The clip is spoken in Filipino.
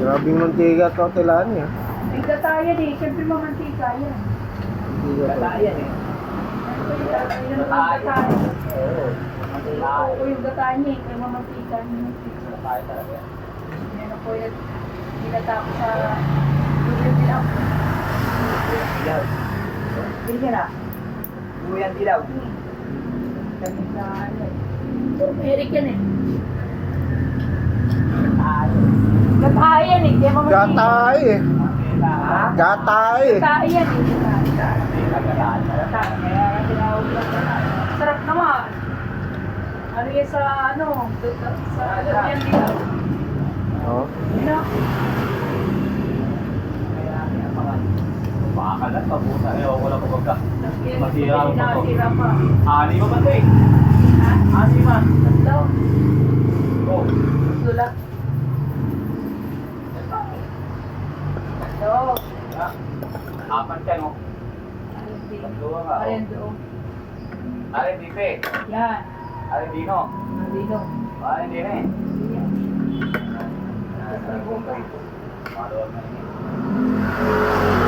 Grabing mantika to tilaan niya. Bigata yan eh. Siyempre mamantika yan. Gata yan eh. Gata. Oo. Oo, yung gata niya eh. Kaya mamantika niya. Gata talaga. Yan ako yung ginata ko sa lugar dilaw. Dilaw. Hindi na. Luyan dilaw. Ganit na ano eh. Eric yan eh. Gata yan eh. Kaya mamantika. Gatay eh. Ha? Gatay. Gata yan eh. Gata. Kaya tinawag lang gata. Sarap naman. Ano yan sa ano? Sa lugar dilaw. Oh. Yun na. Pakakalat pa po sa ewan ko lang kung magka. Masira ang motor. Nasira pa. Ani ba ba ito eh? Ha? Ani ba? Tatlo. Oh. Sulat. Tatlo. Apat yan oh. Arendino. Tatlo nga oh. Arendino. Arendite. Yan. Arendino. Arendino. Arendino eh. Yan. Maluwag na yun eh.